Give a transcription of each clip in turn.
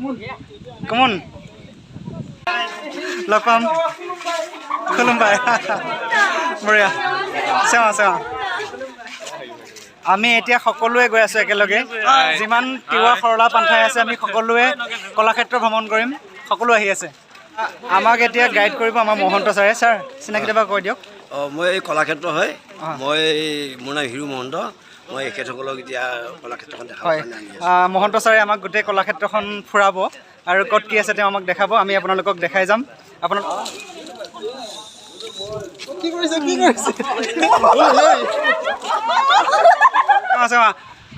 Come on. Love pam. Khulumbai. Maria. Sewa. আমি এতিয়া সকলোৱে গৈ আছো একেলগে যিমান তিৱা খৰলা পান্থাই আছে আমি সকলোৱে কলাক্ষেত্ৰ ভ্ৰমণ কৰিম সকলো আহি আছে আমাক এতিয়া গাইড কৰিব আমাৰ মহন্ত ছাৰে ছাৰ চিনাকি দেবা কৈ দিয়ক মই এই কলাক্ষেত্ৰ হয় মই মোৰ নাম হিৰু মহন্ত মই এখেতসকলক এতিয়া কলাক্ষেত্ৰখন দেখাব কাৰণে আনি আছো মহন্ত ছাৰে আমাক গোটেই কলাক্ষেত্ৰখন ফুৰাব আৰু ক'ত কি আছে তেওঁ আমাক দেখাব আমি আপোনালোকক দেখাই যাম আপোনাক কি কৰিছে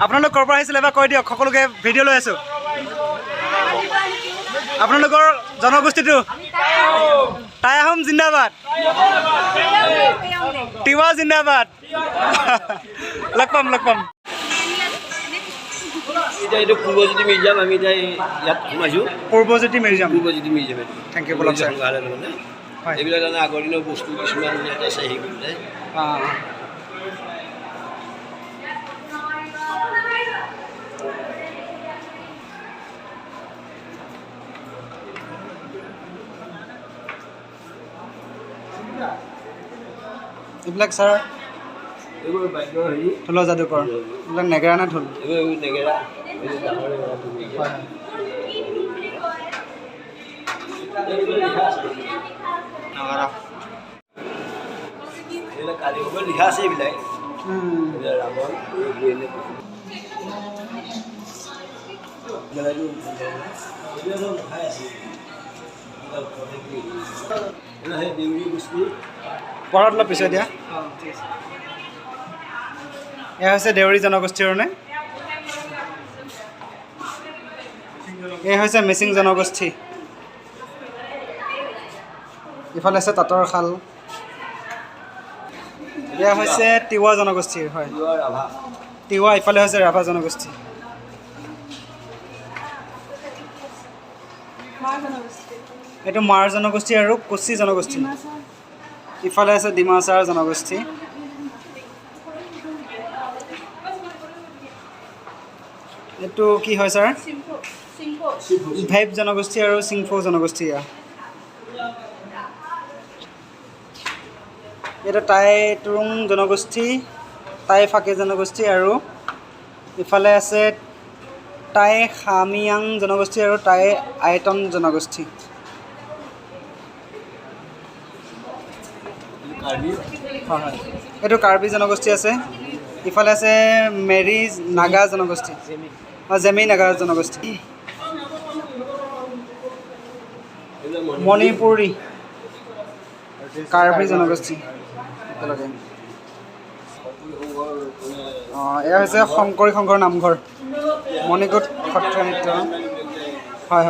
আপোনালোক ক'ৰ পৰা আহিছিলে এবাৰ কৈ দিয়ক সকলোকে ভিডিঅ' লৈ আছোঁ আপোনালোকৰ জনগোষ্ঠীটো টাই আহোম জিন্দাবাদ তিৱা জিন্দাবাদ লগ পাম এতিয়া এইটো পূৰ্বজ্যোতি মিউজিয়াম আমি এতিয়া ইয়াত সোমাইছোঁ পূৰ্বজ্যোতি মিউজিয়াম থেংক ইউ বলক এইবিলাক কাৰণে আগৰ দিনৰ বস্তু কিছুমান ইয়াত আছে হেৰি কৰি যায় এইবিলাক ছাৰ ঢোলৰ যাদুকৰ এইবিলাক নেগেৰা নে ঢোল নেগেৰা লিখা আছে এইবিলাক পঢ়াত অলপ পিছত দিয়া এয়া হৈছে দেউৰী জনগোষ্ঠীৰ নে এয়া হৈছে মিচিং জনগোষ্ঠী ইফালে আছে তাঁতৰ শাল এয়া হৈছে তিৱা জনগোষ্ঠীৰ হয় তিৱা ইফালে হৈছে ৰাভা জনগোষ্ঠী এইটো মাৰ জনগোষ্ঠী আৰু কোচি জনগোষ্ঠী ইফালে আছে ডিমাছাৰ জনগোষ্ঠী এইটো কি হয় ছাৰ ভাইপ জনগোষ্ঠী আৰু চিংফৌ জনগোষ্ঠী এইটো টাই টুৰুং জনগোষ্ঠী টাই ফাকে জনগোষ্ঠী আৰু ইফালে আছে টাই খামিয়াং জনগোষ্ঠী আৰু টাই আইটন জনগোষ্ঠী হয় এইটো কাৰ্বি জনগোষ্ঠী আছে ইফালে আছে মেৰি নাগা জনগোষ্ঠী জেমি নাগা জনগোষ্ঠী মণিপুৰী কাৰ্বি জনগোষ্ঠী একেলগে এয়া হৈছে শংকৰী সংঘৰ নামঘৰ মণিকোট সত্ৰীয়া নৃত্য হয়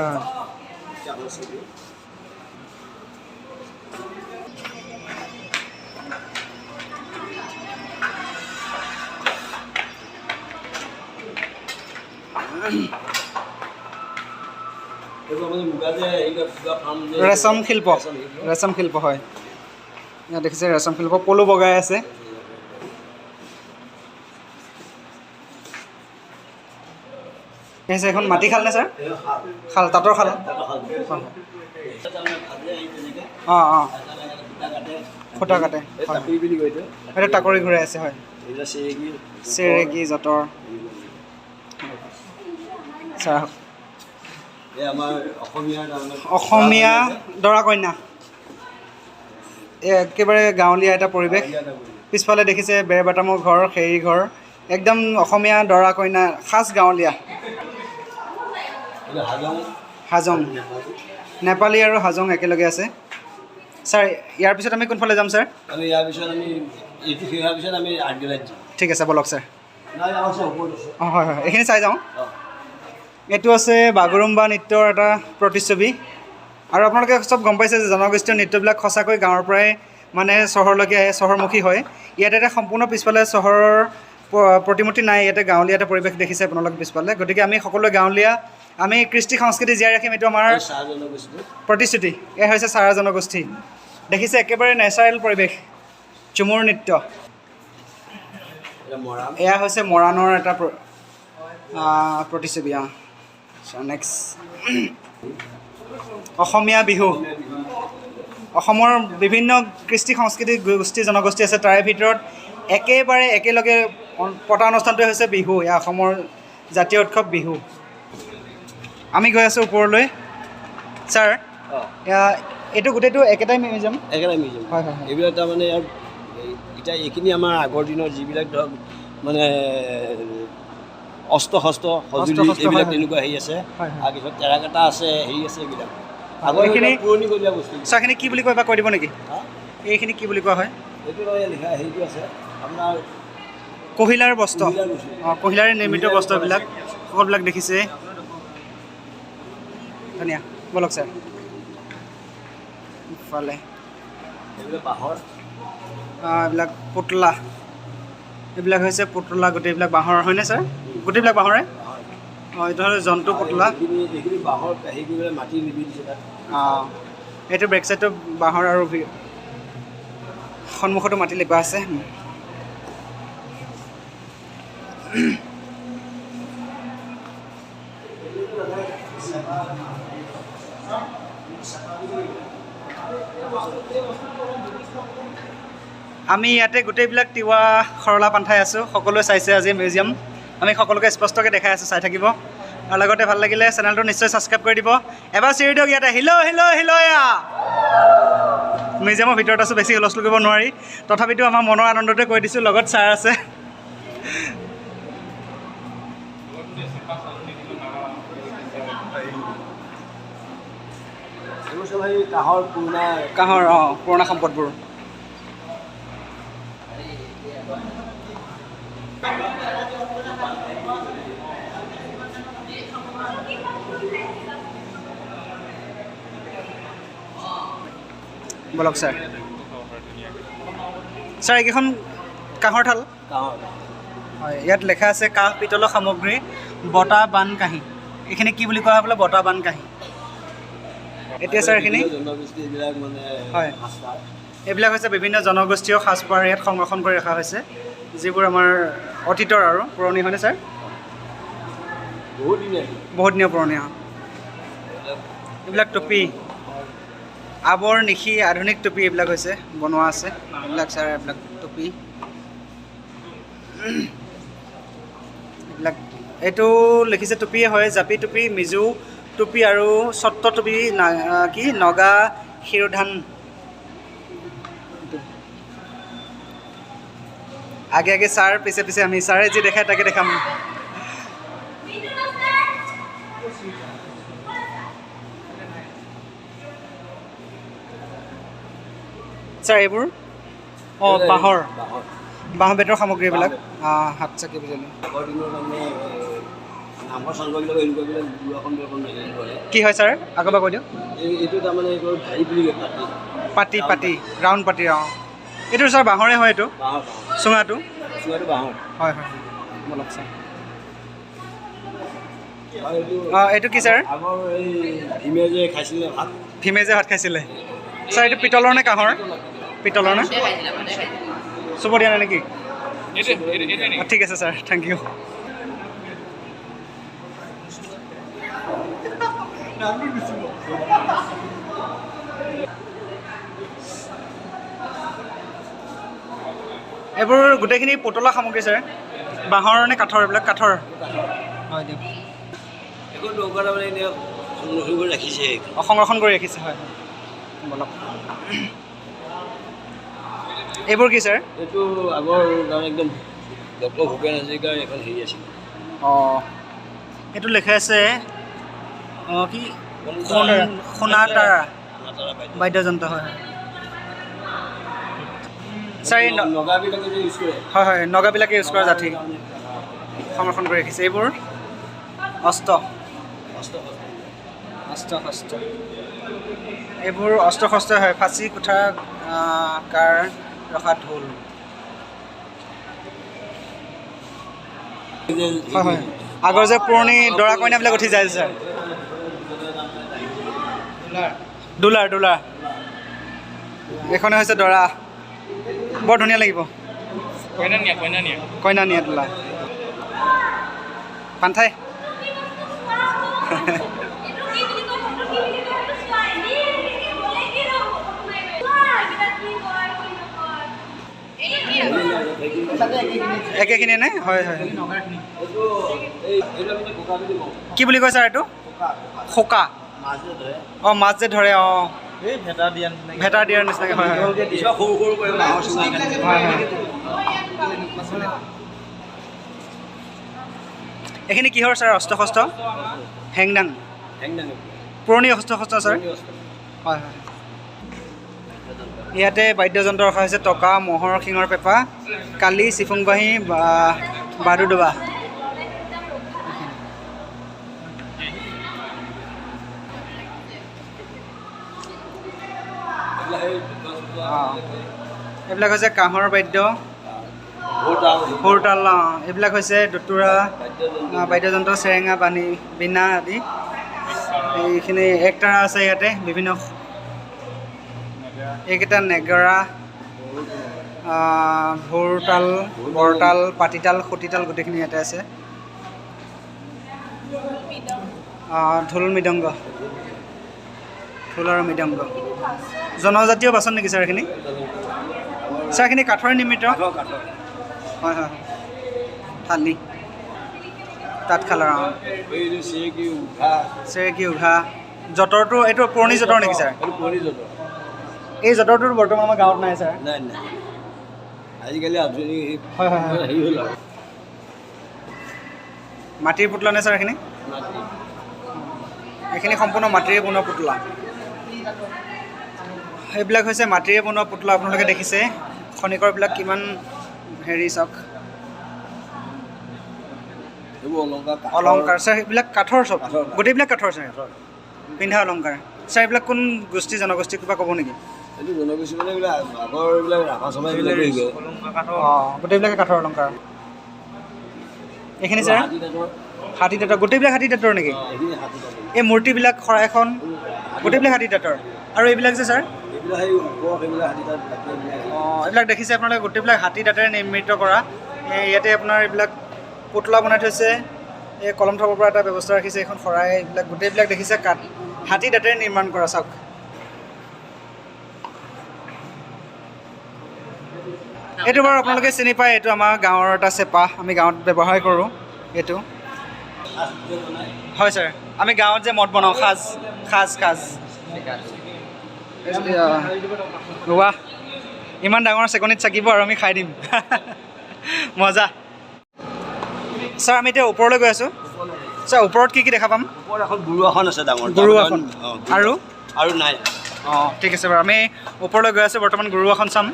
ৰেচম শিল্প হয় ইয়াত দেখিছে ৰেচম শিল্প পলু বগাই আছে এখন মাটি খাল নে ছাৰ খাল তাঁতৰ খাল খুটা কাটে এইটো টাকৰি ঘূৰাই আছে হয় চেৰেকী যঁতৰ ছাৰ অসমীয়া দৰা কন্যা একেবাৰে গাঁৱলীয়া এটা পৰিৱেশ পিছফালে দেখিছে বেৰবাটামৰ ঘৰ খেৰী ঘৰ একদম অসমীয়া দৰা কইনা খাচ গাঁৱলীয়া হাজং নেপালী আৰু হাজং একেলগে আছে ছাৰ ইয়াৰ পিছত আমি কোনফালে যাম ছাৰ ঠিক আছে বলক ছাৰ হয় এইখিনি চাই যাওঁ এইটো আছে বাগৰুম্বা নৃত্যৰ এটা প্ৰতিচ্ছবি আৰু আপোনালোকে চব গম পাইছে যে জনগোষ্ঠীয় নৃত্যবিলাক সঁচাকৈ গাঁৱৰ পৰাই মানে চহৰলৈকে আহে চহৰমুখী হয় ইয়াতে এটা সম্পূৰ্ণ পিছফালে চহৰৰ প্ৰতিমূৰ্তি নাই ইয়াতে গাঁৱলীয়া এটা পৰিৱেশ দেখিছে আপোনালোকে পিছফালে গতিকে আমি সকলোৱে গাঁৱলীয়া আমি কৃষ্টি সংস্কৃতি জীয়াই ৰাখিম এইটো আমাৰ প্ৰতিশ্ৰুতি এয়া হৈছে চাৰা জনগোষ্ঠী দেখিছে একেবাৰে নেচাৰেল পৰিৱেশ ঝুমুৰ নৃত্য এয়া হৈছে মৰাণৰ এটা প্ৰতিচ্ছবি নেক্সট অসমীয়া বিহু অসমৰ বিভিন্ন কৃষ্টি সংস্কৃতিক গোষ্ঠী জনগোষ্ঠী আছে তাৰে ভিতৰত একেবাৰে একেলগে পতা অনুষ্ঠানটোৱে হৈছে বিহু এয়া অসমৰ জাতীয় উৎসৱ বিহু আমি গৈ আছোঁ ওপৰলৈ ছাৰ এইটো গোটেইটো একেটাই মিউজিয়াম হয় হয় এইবিলাক তাৰমানে এতিয়া এইখিনি আমাৰ আগৰ দিনৰ যিবিলাক ধৰক মানে অস্ত্ৰ শস্ত্ৰ সঁজুলি এইবিলাক তেনেকুৱা হেৰি আছে তাৰপিছত টেৰাকটা আছে হেৰি আছে এইবিলাক আগৰ এইখিনি পুৰণিকলীয়া বস্তু ছাৰ এইখিনি কি বুলি কয় বা কৈ দিব নেকি এইখিনি কি বুলি কোৱা হয় এইটো লিখা হেৰিটো আছে আপোনাৰ কহিলাৰ বস্ত্ৰ অঁ কহিলাৰে নিৰ্মিত বস্ত্ৰবিলাক সকলোবিলাক দেখিছে ধুনীয়া বলক ছাৰ ইফালে এইবিলাক বাঁহৰ এইবিলাক পুতলা এইবিলাক হৈছে পুতলা গোটেইবিলাক বাঁহৰ হয়নে ছাৰ গোটেইবিলাক বাঁহৰে অঁ এইটো হ'ল জন্তু পুতলা এইখিনি বাঁহৰ হেৰি কৰি পেলাই মাটি লিপি দিছে তাত অঁ এইটো বেক চাইডটো বাঁহৰ আৰু সন্মুখতো মাটি লিপা আছে আমি ইয়াতে গোটেইবিলাক তিৱা সৰলা পান্থাই আছোঁ সকলোৱে চাইছে আজি মিউজিয়াম আমি সকলোকে স্পষ্টকৈ দেখাই আছোঁ চাই থাকিব আৰু লগতে ভাল লাগিলে চেনেলটো নিশ্চয় ছাবস্ক্ৰাইব কৰি দিব এবাৰ চিঞৰি দিয়ক ইয়াতে হিলো হিলো হিলোয়া মিউজিয়ামৰ ভিতৰত আছোঁ বেছি হুলস্থুল কৰিব নোৱাৰি তথাপিতো আমাৰ মনৰ আনন্দতে কৈ দিছোঁ লগত ছাৰ আছে কাঁহৰ অঁ পুৰণা সম্পদবোৰ বলক ছাৰ ছাৰ এইকেইখন কাঁহৰ থাল হয় ইয়াত লেখা আছে কাঁহ পিতলৰ সামগ্ৰী বটা বান কাঁহী এইখিনি কি বুলি কোৱা হয় বোলে বটা বান কাঁহী এতিয়া ছাৰ এইখিনি হয় এইবিলাক হৈছে বিভিন্ন জনগোষ্ঠীয় সাজপাৰ ইয়াত সংৰক্ষণ কৰি ৰখা হৈছে যিবোৰ আমাৰ অতীতৰ আৰু পুৰণি হয়নে ছাৰ বহুত দিনীয়া পুৰণি হয় এইবিলাক টুপি আৱৰ নিশি আধুনিক টুপি এইবিলাক হৈছে বনোৱা আছে এইবিলাক ছাৰ এইবিলাক টুপি এইবিলাক এইটো লিখিছে টুপিয়ে হয় জাপি টুপি মিজু টুপি আৰু ছত্ৰ টুপি কি নগা শিৰোধান আগে আগে ছাৰ পিছে পিছে আমি ছাৰে যি দেখায় তাকে দেখাম ছাৰ এইবোৰ অঁ বাঁহৰ বাঁহ বেতৰ সামগ্ৰী এইবিলাক হাত চাকি বিজুলী কি হয় ছাৰ আকৌ এবাৰ কৈ দিয়ক এইটো তাৰমানে পাতি পাতি ৰাউণ্ড পাতি অঁ এইটো ছাৰ বাঁহৰে হয় এইটো চুঙাটো বাঁহৰ হয় হয় বলক ছাৰ অঁ এইটো কি ছাৰ আগৰ এই ভীমে যে খাইছিলে ভাত ভীমে যে ভাত খাইছিলে ছাৰ এইটো পিতলৰ নে কাঁহৰ পিতলৰ নে চুব দিয়া নাই নেকি ঠিক আছে ছাৰ থেংক ইউ এইবোৰ গোটেইখিনি পুতলা সামগ্ৰী ছাৰ বাঁহৰ নে কাঠৰ এইবিলাক কাঠৰ হয় দিয়ক সংৰক্ষণ কৰি ৰাখিছে হয় বলক এইবোৰ কি ছাৰ এইটো আগৰ একদম ডক্টৰ ভূপেন হাজৰিকাৰ এখন হেৰি আছিল অঁ এইটো লেখা আছে অঁ কি সোণাতাৰা বাদ্যযন্ত্ৰ হয় ছাৰ এই নগাবিলাকে যে ইউজ কৰে হয় হয় নগাবিলাকে ইউজ কৰা জাতি সংৰক্ষণ কৰি ৰাখিছে এইবোৰ অস্ত্ৰ অস্ত্ৰ শস্ত্ৰ এইবোৰ অস্ত্ৰ শস্ত্ৰ হয় ফাঁচি কুঠা কাৰ ৰখা ঢোল হয় হয় আগৰ যে পুৰণি দৰা কইনাবিলাক উঠি যায় ছাৰ ডোলাৰ ডোলাৰ এইখনে হৈছে দৰা বৰ ধুনীয়া লাগিব কইনা নিয়া ডোলা পান্থাই একেখিনিয়ে নে? হয় হয়। কি বুলি কয় ছাৰ এইটো? খোকা। অঁ মাছ যে ধৰে, অঁ ভেটা দিয়াৰ নিচিনাকৈ। হয় হয়। এইখিনি কিহৰ ছাৰ অস্ত্ৰ শস্ত্ৰ? হেংদাং পুৰণি অস্ত্ৰ শস্ত্ৰ ছাৰ? হয় হয়। ইয়াতে বাদ্যযন্ত্ৰ ৰখা হৈছে টকা, ম'হৰ শিঙৰ পেঁপা, কালি, চিফুংবাহী, বাদুডুবা। এইবিলাক হৈছে কাঁহৰ বাদ্য, সুৰতাল, এইবিলাক হৈছে দোতোৰা বাদ্যযন্ত্ৰ, চেৰেঙা, বাণী, বীণা আদি। এইখিনি একতাৰা আছে ইয়াতে বিভিন্ন, এইকেইটা নেগেৰা, ভোৰতাল, বৰতাল, পাতিতাল, খুটিতাল গোটেইখিনি ইয়াতে আছে। ঢোল মৃদংগ, ঢোল আৰু মৃদংগ। জনজাতীয় বাচন নেকি ছাৰ এইখিনি? ছাৰ এইখিনি কাঠৰে নিৰ্মিত? হয় হয়। থালি, তাঁতশালৰ, চেৰেকী, উঘা। যঁতৰটো এইটো পুৰণি যঁতৰ নেকি ছাৰ? এই যঁতৰটো বৰ্তমান আমাৰ গাঁৱত নাই ছাৰ? নাই নাই, আজিকালি আধুনিক। হয় হয় হয়। মাটিৰ পুতলা নে ছাৰ এইখিনি? এইখিনি সম্পূৰ্ণ মাটিৰে বনোৱা পুতলা। এইবিলাক হৈছে মাটিৰে বনোৱা পুতলা। আপোনালোকে দেখিছে খনিকৰবিলাক কিমান হেৰি চাওক। অলংকাৰ ছাৰ এইবিলাক কাঠৰ চব? গোটেইবিলাক কাঠৰ ছাৰ? পিন্ধা অলংকাৰ। ছাৰ এইবিলাক কোন গোষ্ঠী জনগোষ্ঠী কিবা ক'ব নেকি? গোটেইবিলাকে কাঠৰ অলংকাৰ। এইখিনি ছাৰ হাতী দাঁতৰ? গোটেইবিলাক হাতী দাঁতৰ নেকি? এই মূৰ্তিবিলাক শৰাইখন গোটেইবিলাক হাতী দাঁতৰ? আৰু এইবিলাক যে ছাৰ? অঁ এইবিলাক দেখিছে আপোনালোকে গোটেইবিলাক হাতী দাঁতেৰে নিৰ্মিত কৰা। ইয়াতে আপোনাৰ এইবিলাক পুতলা বনাই থৈছে, এই কলম থ'ব পৰা এটা ব্যৱস্থা ৰাখিছে। এইখন শৰাই, এইবিলাক গোটেইবিলাক দেখিছে হাতী দাঁতেৰে নিৰ্মাণ কৰা। চাওক এইটো বাৰু আপোনালোকে চিনি পায়, এইটো আমাৰ গাঁৱৰ এটা চেপা, আমি গাঁৱত ব্যৱহাৰ কৰোঁ এইটো। হয় ছাৰ, আমি গাঁৱত যে মদ বনাওঁ, সাজ। ৱাহ, ইমান ডাঙৰ চেকনিত চাকিব আৰু আমি খাই দিম। মজা। ছাৰ আমি এতিয়া ওপৰলৈ গৈ আছোঁ। ছাৰ ওপৰত কি কি দেখা পাম? ওপৰত এখন গুৰু আসন আছে ডাঙৰ। গুৰু আসন আৰু নাই। অঁ ঠিক আছে বাৰু, আমি ওপৰলৈ গৈ আছোঁ, বৰ্তমান গুৰু আসন চাম।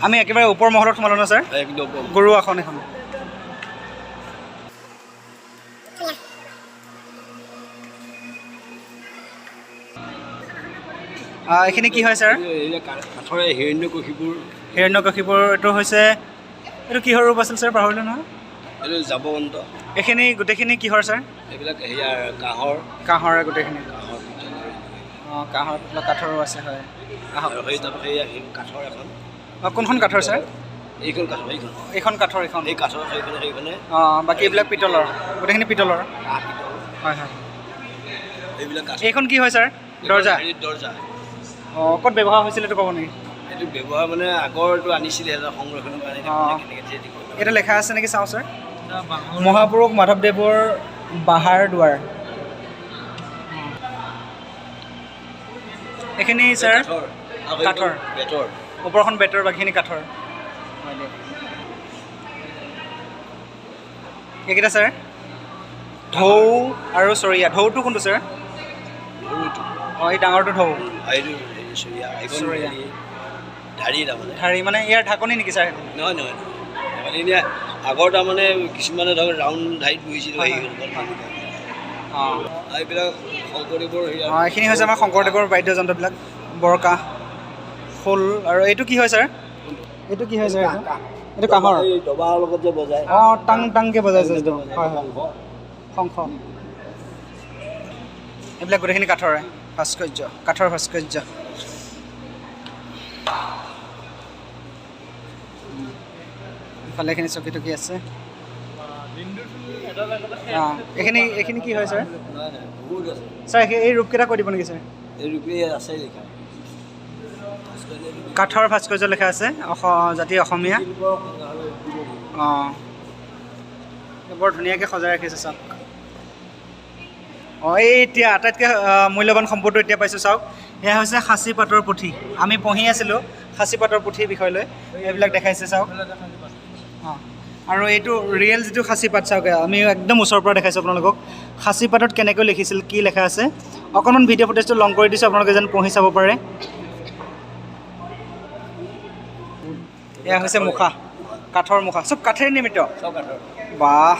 আমি একেবাৰে ওপৰ মহলত সোমালোঁ ন ছাৰ? একদম গুৰু আসন এখন। এইখিনি কি হয় ছাৰ? কাঠৰে হিৰণ্যকশিপুৰ। হিৰণ্যকশিপুৰ এইটো হৈছে, এইটো কিহৰ ৰূপ আছিল ছাৰ? পাহৰিলোঁ নহয়। এইটো জাবৱন্ত। এইখিনি গোটেইখিনি কিহৰ ছাৰ? এইবিলাক হেৰিয়াৰ কাঁহৰে গোটেইখিনি। অঁ কাঁহৰ পুতলা, কাঠৰো আছে। হয় কাঠৰ এখন। অঁ কোনখন কাঠৰ ছাৰ? এইখন কাঠৰ, এইখন কাঠৰ, এইখন এই কাঠৰ সেইখনে। অঁ বাকী এইবিলাক পিতলৰ, গোটেইখিনি পিতলৰ। হয় হয়। এইবিলাক এইখন কি হয় ছাৰ? দৰ্জা। দৰ্জা। অঁ ক'ত ব্যৱহাৰ হৈছিল এইটো ক'ব নেকি? এইটো ব্যৱহাৰ মানে আগৰটো আনিছিলে সংৰক্ষণৰ কাৰণে। অঁ এইটো লেখা আছে নেকি চাওঁ ছাৰ? মহাপুৰুষ মাধৱদেৱৰ বাহাৰ দুৱাৰ। এইখিনি ছাৰ কাঠৰ, বেতৰ। ওপৰখন বেতৰ, বাকীখিনি কাঠৰ। এইকেইটা ছাৰ ঢৌ আৰু চৰিয়া। ঢৌটো কোনটো ছাৰ? অঁ এই ডাঙৰটো ঢৌ। ঢাৰি মানে ইয়াৰ ঢাকনি নেকি ছাৰ? নহয় নহয়, এতিয়া আগৰ তাৰমানে কিছুমানে ধৰক ৰাউণ্ড ঢাৰিত বহিছিল। এইবিলাক শংকৰদেৱৰ। অঁ এইখিনি হৈছে আমাৰ শংকৰদেৱৰ বাদ্যযন্ত্ৰবিলাক, বৰকাহ, খোল। আৰু এইটো কি হয় ছাৰ? এইটো কি হয় ছাৰ? এইটো কাঁহৰ দবাৰ লগত যে বজায়। অঁ টাং টাংকৈ বজাইছে এইটো। হয় হয়, শংখ। এইবিলাক গোটেইখিনি কাঠৰে ভাস্কৰ্য, কাঠৰ ভাস্কৰ্য। ইফালে এইখিনি চকী টকী আছে অঁ এইখিনি কি হয় ছাৰ ছাৰ এই ৰূপকেইটা কৈ দিব নেকি ছাৰ কাঠৰ ভাস্কৰ্য লেখা আছে জাতি অসমীয়া অঁ বৰ ধুনীয়াকৈ সজাই ৰাখিছে চাওক অঁ এই এতিয়া আটাইতকৈ মূল্যৱান সম্পদটো এতিয়া পাইছোঁ চাওক এয়া হৈছে সাঁচি পাতৰ পুথি আমি পঢ়ি আছিলোঁ সাঁচি পাতৰ পুথিৰ বিষয় লৈ এইবিলাক দেখাইছে চাওক অঁ আৰু এইটো ৰিয়েল যিটো সাঁচি পাত চাওক আমি একদম ওচৰৰ পৰা দেখাইছোঁ আপোনালোকক সাঁচি পাতত কেনেকৈ লিখিছিল কি লেখা আছে অকণমান ভিডিঅ' ফুটেজটো লং কৰি দিছোঁ আপোনালোকে যেন পঢ়ি চাব পাৰে এয়া হৈছে মুখা কাঠৰ মুখা চব কাঠেৰে নিৰ্মিত বাহ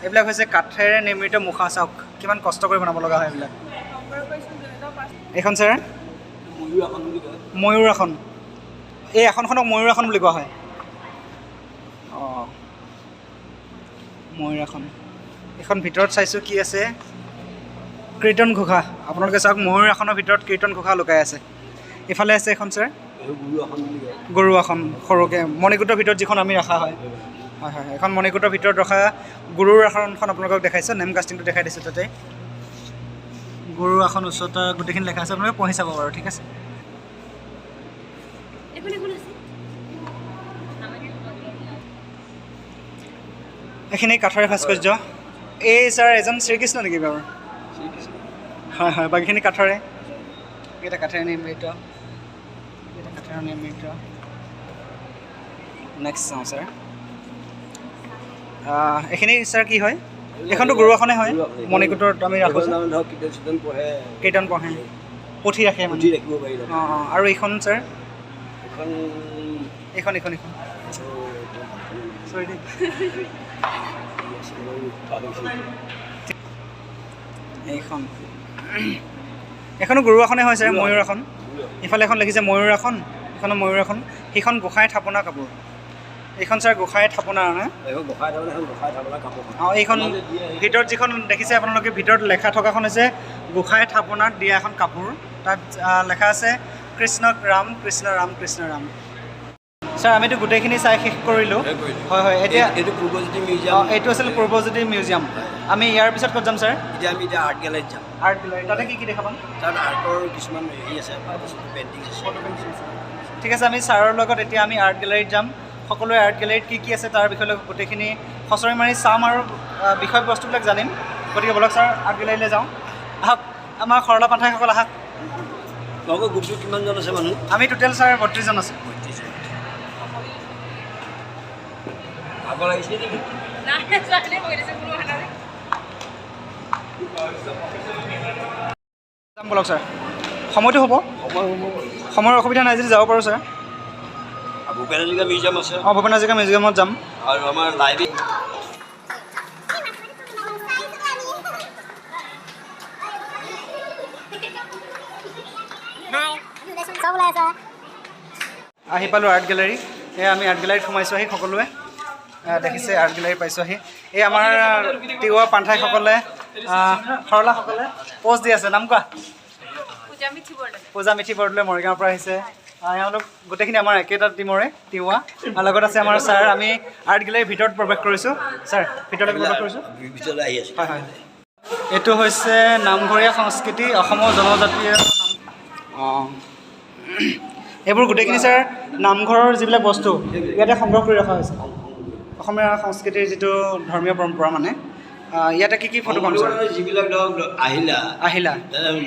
এইবিলাক হৈছে কাঠেৰে নিৰ্মিত মুখা চাওক কিমান কষ্ট কৰি বনাব লগা হয় এইবিলাক এইখন ছাৰ ময়ূৰ আসন এই আসনখনক ময়ূৰ আসন বুলি কোৱা হয় অঁ ময়ূৰ আসন এইখন ভিতৰত চাইছোঁ কি আছে কীৰ্তন ঘোষা আপোনালোকে চাওক ময়ূৰ আসনৰ ভিতৰত কীৰ্তন ঘোষা লুকাই আছে ইফালে আছে এখন ছাৰ গৰু আসন সৰুকৈ মণিকূটৰ ভিতৰত যিখন আমি ৰখা হয় হয় হয় এখন মণিকূটৰ ভিতৰত ৰখা গৰুৰ আসনখন আপোনালোকক দেখাইছোঁ নেম কাষ্টিংটো দেখাই দিছোঁ তাতে গৰুৰ আসন উচ্চতা গোটেইখিনি লেখা আছে আপোনালোকে পঢ়ি চাব বাৰু ঠিক আছে এইখিনি কাঠৰে ভাস্কৰ্য এই ছাৰ এজন শ্ৰীকৃষ্ণ নেকি বাৰু হয় হয় বাকীখিনি কাঠৰে এইকেইটা কাঠেৰে নিৰ্মিত কাঠেৰে নিৰ্মিত নেক্সট চাওঁ ছাৰ এইখিনি ছাৰ কি হয় এইখনতো গৰু আসনে হয় মণিকূটত আমি ৰাখোঁ কীৰ্তন পঢ়ে পুথি ৰাখে মানে অঁ অঁ আৰু এইখন ছাৰ এইখন চৰি দেই এইখনো গৰু আসনে হয় ছাৰ ময়ূৰ আসন ইফালে এখন লিখিছে ময়ূৰ আসন এইখনো ময়ূৰ আসন সেইখন গোঁসাই থাপনা কাপোৰ এইখন ছাৰ গোঁসাই থাপনাৰ নে অঁ এইখন ভিতৰত যিখন দেখিছে আপোনালোকে ভিতৰত লেখা থকাখন হৈছে গোঁসাই থাপনাত দিয়া এখন কাপোৰ তাত লেখা আছে কৃষ্ণক ৰাম কৃষ্ণ ৰাম কৃষ্ণ ৰাম ছাৰ আমিতো গোটেইখিনি চাই শেষ কৰিলোঁ হয় হয় এতিয়া এইটো পূৰ্বজ্যোতি মিউজিয়াম অঁ এইটো আছিল পূৰ্বজ্যোতি মিউজিয়াম আমি ইয়াৰ পিছত ক'ত যাম ছাৰ আমি এতিয়া আৰ্ট গেলাৰীত যাম আৰ্ট গেলাৰী তাতে কি কি দেখা পাম তাত আৰ্টৰ কিছুমান হেৰি আছে পেইণ্টিং আছে ঠিক আছে আমি ছাৰৰ লগত এতিয়া আমি আৰ্ট গেলাৰীত যাম সকলোৱে আৰ্ট গেলাৰীত কি কি আছে তাৰ বিষয়ে গোটেইখিনি খচৰি মাৰি চাম আৰু বিষয়বস্তুবিলাক জানিম গতিকে বলক ছাৰ আৰ্ট গেলাৰীলৈ যাওঁ আহক আমাৰ সৰলা পাঠাইসকল আহক লগৰ গ্ৰুপটো কিমানজন আছে মানুহ আমি টোটেল ছাৰ 32জন আছে ভাগৰ লাগিছে নেকি যাম বলক ছাৰ সময়টো হ'ব সময়ৰ অসুবিধা নাই যদি যাব পাৰোঁ ছাৰ ভূপেন হাজৰিকা মিউজিয়াম আছে অঁ ভূপেন হাজৰিকা মিউজিয়ামত যাম আৰু আমাৰ লাইব্ৰেৰী আহি পালোঁ আৰ্ট গেলাৰী এই আমি আৰ্ট গেলাৰীত সোমাইছোঁ আহি সকলোৱে দেখিছে আৰ্ট গেলাৰী পাইছোঁ আহি এই আমাৰ তিৱা পাণ্ঠাইসকলে সৰলাসকলে প'ষ্ট দি আছে নাম কোৱা পূজা মিঠি বৰদলৈ মৰিগাঁৱৰ পৰা আহিছে এওঁলোক গোটেইখিনি আমাৰ একেটা টীমৰে তিৱা লগত আছে আমাৰ ছাৰ আমি আৰ্ট গেলাৰীৰ ভিতৰত প্ৰৱেশ কৰিছোঁ ছাৰ ভিতৰলৈ প্ৰৱেশ কৰিছোঁ হয় হয় এইটো হৈছে নামঘৰীয়া সংস্কৃতি অসমৰ জনজাতীয় অঁ এইবোৰ গোটেইখিনি ছাৰ নামঘৰৰ যিবিলাক বস্তু ইয়াতে সংগ্ৰহ কৰি ৰখা হৈছে অসমীয়া সংস্কৃতিৰ যিটো ধৰ্মীয় পৰম্পৰা মানে ইয়াতে কি কি ফটো পাম ছাৰ যিবিলাক ধৰক আহিলা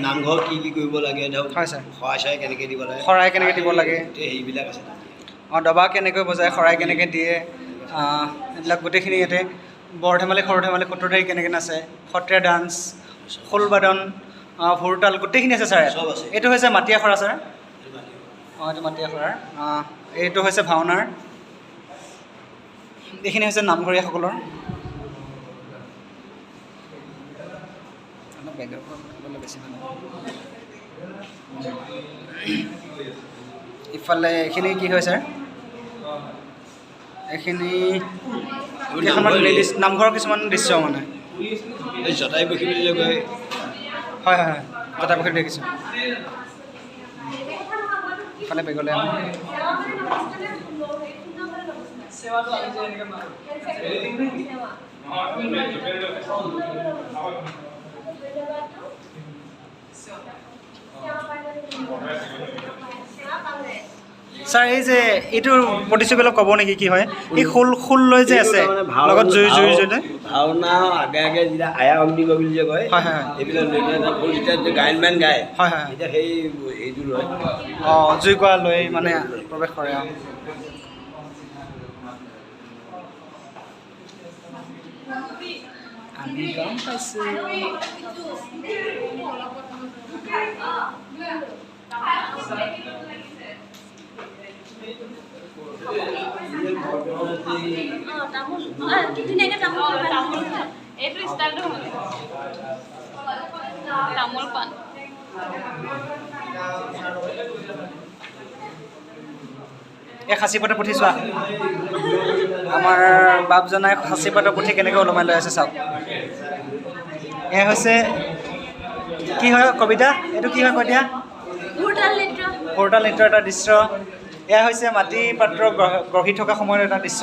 নামঘৰত কি কি কৰিব লাগে ধৰক হয় ছাৰ শৰাই কেনেকৈ দিব লাগে শৰাই কেনেকৈ দিব লাগে সেইবিলাক আছে অঁ দবা কেনেকৈ বজায় শৰাই কেনেকৈ দিয়ে এইবিলাক গোটেইখিনি ইয়াতে বৰ ধেমালি সৰু ধেমালি সূত্ৰধাৰী কেনেকৈ নাচে সত্ৰীয়া ডান্স খোলবাদন ভোৰতাল গোটেইখিনি আছে ছাৰ চব আছে এইটো হৈছে মাটি আখৰা ছাৰ অঁ এইটো মাটি আখৰাৰ এইটো হৈছে ভাওনাৰ এইখিনি হৈছে নামঘৰীয়াসকলৰ বেছি ভাল ইফালে এইখিনি কি হয় ছাৰ এইখিনি নামঘৰৰ কিছুমান দৃশ্য মানে জটাইপুখুৰী বুলি যে কয় হয় হয় হয় জটাইপুখুৰী দেখিছোঁ ইফালে বেগলৈ ছাৰ এই যে এইটো প্ৰতিচ্ছবি অলপ ক'ব নেকি কি হয় এই খোল লৈ যে আছে লগত জুই ভাওনা আগে আগে যেতিয়া আয়া অগ্নিক বুলি যে কয় হয় হয় এইবিলাক লৈ পেলাই খোল যেতিয়া গায়ন বায়ন গায় হয় হয় এতিয়া সেই এইটো লয় জুই কোৱা লৈ মানে প্ৰৱেশ কৰে আমি গম পাইছোঁ এই সাঁচিপাতৰ পুথি চোৱা আমাৰ বাপজনাই সাঁচিপাতৰ পুথি কেনেকৈ ওলমাই লৈ আছে চাওক এয়া হৈছে কি হয় কবিতা এইটো কি হয় কৈ দিয়া ভোৰতাল নৃত্যৰ এটা দৃশ্য এয়া হৈছে মাটি পাত্ৰ গঢ়ি থকা সময়ৰ এটা দৃশ্য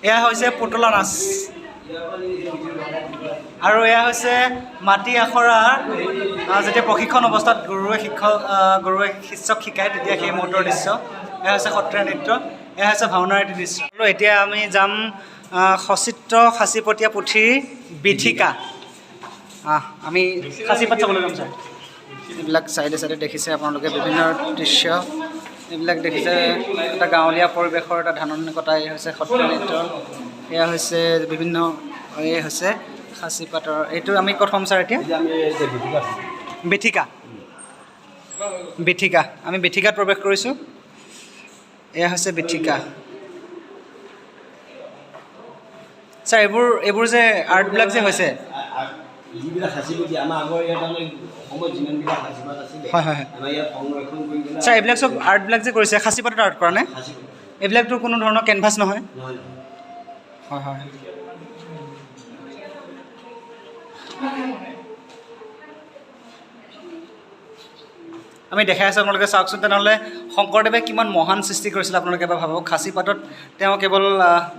এয়া হৈছে পুতলা নাচ আৰু এয়া হৈছে মাটি আখৰা যেতিয়া প্ৰশিক্ষণ অৱস্থাত গুৰুৱে শিষ্যক শিকায় তেতিয়া সেই মুহূৰ্তৰ দৃশ্য এয়া হৈছে সত্ৰীয়া নৃত্য এয়া হৈছে ভাওনাৰ এটি দৃশ্য আৰু এতিয়া আমি যাম সচিত্ৰ সাঁচিপতীয়া পুথিৰ বিথীকা আমি সাঁচিপাত চাবলৈ যাম ছাৰ এইবিলাক চাইডে চাইডে দেখিছে আপোনালোকে বিভিন্ন দৃশ্য এইবিলাক দেখিছে এটা গাঁৱলীয়া পৰিৱেশৰ এটা ধাননিকতা এই হৈছে সত্ৰীয়া নৃত্য এয়া হৈছে বিভিন্ন এই হৈছে সাঁচিপাতৰ এইটো আমি ক'ত হ'ম ছাৰ এতিয়া বিথীকা আমি বিথীকাত প্ৰৱেশ কৰিছোঁ এয়া হৈছে বিথীকা ছাৰ এইবোৰ যে আৰ্টবিলাক যে হৈছে যিবিলাক সাঁচিপতি আমাৰ আগৰ ইয়াত অসমত যিমানবিলাক সাঁচিপাত আছিলে হয় হয় আমাৰ ইয়াত সংৰক্ষণ কৰি কিনে ছাৰ এইবিলাক চব আৰ্টবিলাক যে কৰিছে সাঁচিপাতত আৰ্ট কৰা নে এইবিলাকতো কোনো ধৰণৰ কেনভাছ নহয় হয় হয় আমি দেখাই আছোঁ আপোনালোকে চাওকচোন তেনেহ'লে শংকৰদেৱে কিমান মহান সৃষ্টি কৰিছিল আপোনালোকে এবাৰ ভাবক সাঁচিপাতত তেওঁ কেৱল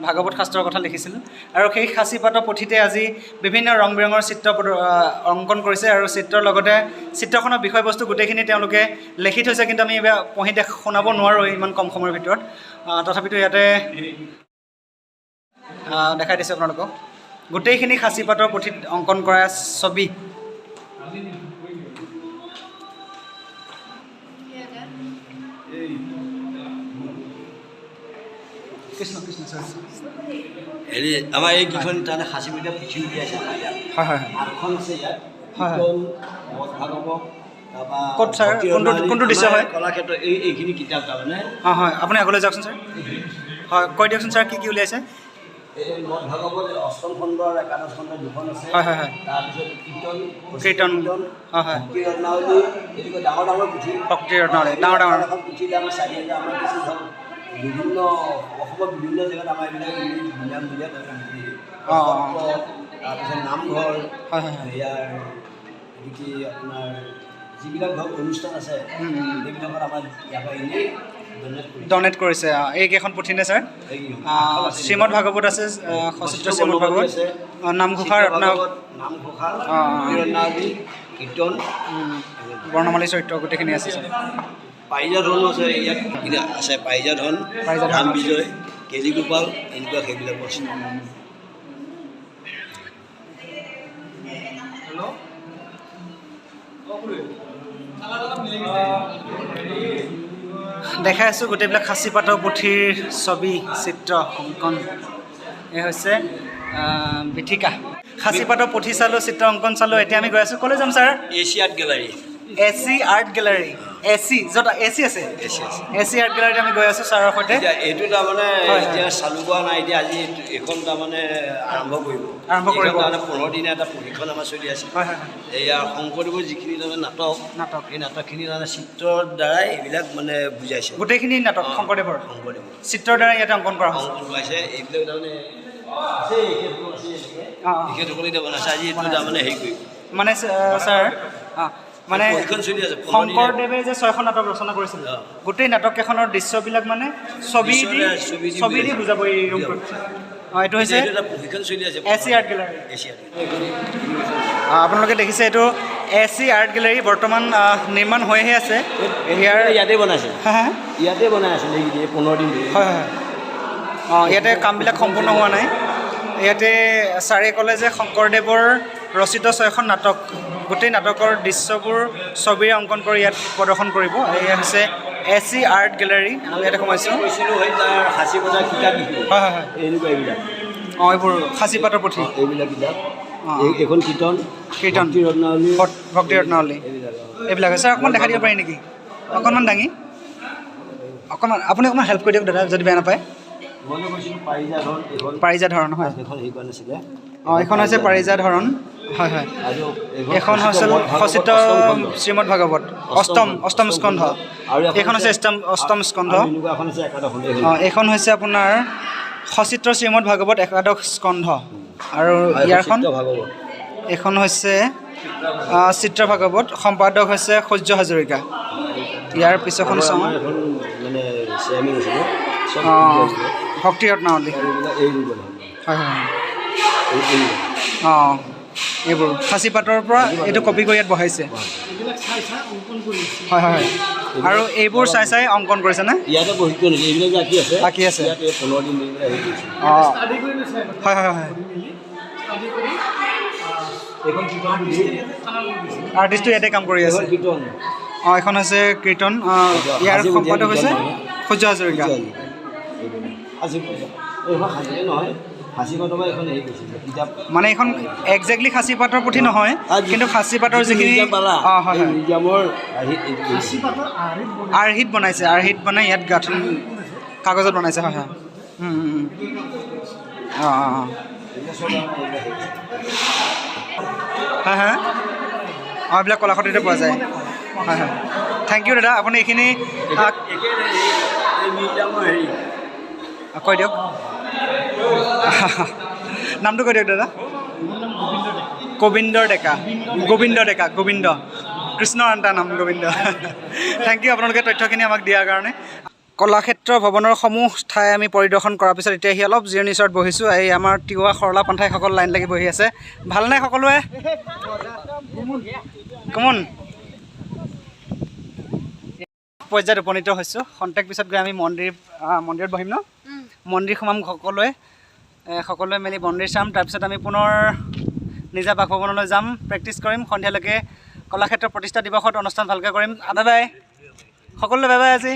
ভাগৱত শাস্ত্ৰৰ কথা লিখিছিল আৰু সেই সাঁচিপাতৰ পুথিতে আজি বিভিন্ন ৰং বিৰঙৰ চিত্ৰ অংকন কৰিছে আৰু চিত্ৰৰ লগতে চিত্ৰখনৰ বিষয়বস্তু গোটেইখিনি তেওঁলোকে লিখি থৈছে কিন্তু আমি এইবাৰ পঢ়ি শুনাব নোৱাৰোঁ ইমান কম সময়ৰ ভিতৰত তথাপিতো ইয়াতে দেখাই দিছোঁ আপোনালোকক গোটেইখিনি সাঁচিপাতৰ পুথিত অংকন কৰা ছবি কৃষ্ণ কৃষ্ণ হেৰি আমাৰ এইকেইখন তাতে সাঁচিপতীয়া পুথি উলিয়াইছে হয় হয় 8খন আছে ইয়াত হয় ভাগৱত তাৰপৰা ক'ত ছাৰ কোনটো দৃশ্য হয় কলাক্ষেত্ৰ এইখিনি কিতাপ তাৰমানে হয় আপুনি আগলৈ যাওকচোন ছাৰ হয় কৈ দিয়কচোন ছাৰ কি উলিয়াইছে এই ভাগৱত 8ম খণ্ডৰ 11ম খণ্ডৰ 2খন আছে হয় হয় হয় তাৰপিছত কীৰ্তন হয় হয় ভক্তি ৰত্নাৱলী এইটো ডাঙৰ ডাঙৰ পুথি ভক্তি ৰত্নাৱলী ডাঙৰ এখন পুথিৰ দাম 4,000 আমাৰ বেছি ধৰক বিভিন্ন অসমৰ বিভিন্ন জেগাত আমাৰ এইবিলাক ধুনীয়া তাৰপিছত নামঘৰ হয় হয় ইয়াৰ কি আপোনাৰ যিবিলাক ধৰক অনুষ্ঠান আছে সেইবিলাকত আমাৰ ইয়াৰ পৰা এনেই ডনেট কৰিছে এইকেইখন পুথি নে ছাৰ শ্ৰীমদ ভাগৱত আছে সচিত্ৰ শ্ৰীমদ ভাগৱত নামঘোষা নামঘোষা কীৰ্তন বৰ্ণমালী চৰিত্ৰ গোটেইখিনি আছে ছাৰ পাৰিজাত ধন আছে ইয়াত আছে পাৰিজাত ধন ৰাম বিজয় কেলিগোপাল এনেকুৱা সেইবিলাক আছে দেখাই আছোঁ গোটেইবিলাক সাঁচিপাতৰ পুথিৰ ছবি চিত্ৰ অংকন এই হৈছে বিথীকা সাঁচিপাতৰ পুথি চালোঁ চিত্ৰ অংকন চালোঁ এতিয়া আমি গৈ আছোঁ ক'লৈ যাম sir AC art gallery AC art gallery AC য'ত এচি আছে এচি আৰ্ট গেলাৰীত আমি গৈ আছোঁ ছাৰৰ সৈতে এইটো তাৰমানে এতিয়া চালু কৰা নাই এতিয়া আজি এইখন তাৰমানে আৰম্ভ কৰিব তাৰমানে 15 দিনীয়া এটা প্ৰশিক্ষণ আমাৰ চলি আছে এয়া শংকৰদেৱৰ যিখিনি তাৰমানে নাটক এই নাটকখিনি তাৰমানে চিত্ৰৰ দ্বাৰাই এইবিলাক মানে বুজাইছে গোটেইখিনি নাটক শংকৰদেৱৰ চিত্ৰৰ দ্বাৰাই ইয়াতে অংকন কৰা অংকন কৰাইছে এইবিলাক তাৰমানে আছে এখেতসকলে এতিয়া বনাইছে আজি এইটো তাৰমানে হেৰি কৰিব মানে ছাৰ মানে প্ৰশিক্ষণ চলি আছে শংকৰদেৱে যে 6খন নাটক ৰচনা কৰিছিল গোটেই নাটককেইখনৰ দৃশ্যবিলাক মানে ছবি দি বুজাব এই ৰুমটোত এইটো হৈছে প্ৰশিক্ষণ চলি আছে এচি আৰ্ট গেলাৰী আপোনালোকে দেখিছে এইটো এচি আৰ্ট গেলাৰী বৰ্তমান নিৰ্মাণ হৈহে আছে ইয়াতে বনাইছে ইয়াতে বনাই আছিলে 15 দিন হয় হয় ইয়াতে কামবিলাক সম্পূৰ্ণ হোৱা নাই ইয়াতে ছাৰে ক'লে যে শংকৰদেৱৰ ৰচিত 6খন নাটক গোটেই নাটকৰ দৃশ্যবোৰ ছবিৰে অংকন কৰি ইয়াত প্ৰদৰ্শন কৰিব এয়া হৈছে এচি আৰ্ট গেলাৰী আমি ইয়াতে সোমাইছোঁ সাঁচি পতা কিতাপ হয় হয় হয় এনেকুৱা এইবিলাক এইবোৰ সাঁচি পাতৰ পুথি এইবিলাক কিতাপ এখন কীৰ্তন ভক্তি ৰত্নাৱলী এইবিলাক হৈছে অকণমান দেখাই দিব পাৰি নেকি অকণমান দাঙি অকণমান আপুনি অকণমান হেল্প কৰি দিয়ক দাদা যদি বেয়া নাপায় পাৰিজা ধৰণ হয় এইখন হৈছে পাৰিজা ধৰণ হয় হয় এখন হৈছে খচিত শ্ৰীমদ ভাগৱত অষ্টম স্কন্ধ এইখন হৈছে অষ্টম স্কন্ধ এইখন হৈছে আপোনাৰ খচিত্ৰ শ্ৰীমদ ভাগৱত একাদশ স্কন্ধ আৰু ইয়াৰখন এইখন হৈছে চিত্ৰ ভাগৱত সম্পাদক হৈছে সূৰ্য হাজৰিকা ইয়াৰ পিছৰখন চাওঁ ভক্তি ৰত্নাৱলী হয় হয় এইবোৰ সাঁচি পাতৰ পৰা এইটো কপি কৰি ইয়াত বহাইছে হয় হয় আৰু এইবোৰ চাই অংকন কৰিছে নে ইয়াতে বাকী আছে অঁ হয় হয় হয় আৰ্টিষ্টটো ইয়াতে কাম কৰি আছে এখন হৈছে কীৰ্তন ইয়াৰ সম্পাদক হৈছে সূৰ্য হাজৰিকা মানে এইখন একজেক্টলি সাঁচি পাতৰ পুথি নহয় কিন্তু সাঁচি পাতৰ যিখিনি হয় হয় আৰ্হিত বনাইছে আৰ্হিত বনাই ইয়াত গাঁঠনি কাগজত বনাইছে হয় হয় হয় হয় এইবিলাক কলাক্ষেত্ৰতে পোৱা যায় হয় হয় থেংক ইউ দাদা আপুনি এইখিনি কৈ দিয়ক নামটো কৈ দিয়ক দাদা গোবিন্দ কৃষ্ণ আন্তা নাম গোবিন্দ থেংক ইউ আপোনালোকে তথ্যখিনি আমাক দিয়াৰ কাৰণে কলাক্ষেত্ৰ ভৱনৰ সমূহ ঠাই আমি পৰিদৰ্শন কৰাৰ পিছত এতিয়া আহি অলপ জিৰণি ওচৰত বহিছোঁ এই আমাৰ তিৱা সৰলা পন্থাইসকল লাইন লাগি বহি আছে ভালনে সকলোৱে কমন পৰ্যায়ত উপনীত হৈছোঁ খন্তেক পিছত গৈ আমি মন্দিৰত বহিম ন মন্দিৰ সোমাম সকলোৱে মিলি মন্দিৰ চাম তাৰপিছত আমি পুনৰ নিজা বাসভৱনলৈ যাম প্ৰেক্টিছ কৰিম সন্ধিয়ালৈকে কলাক্ষেত্ৰ প্ৰতিষ্ঠা দিৱসত অনুষ্ঠান ভালকৈ কৰিম বাই বাই সকলোৱে বাই বাই আজি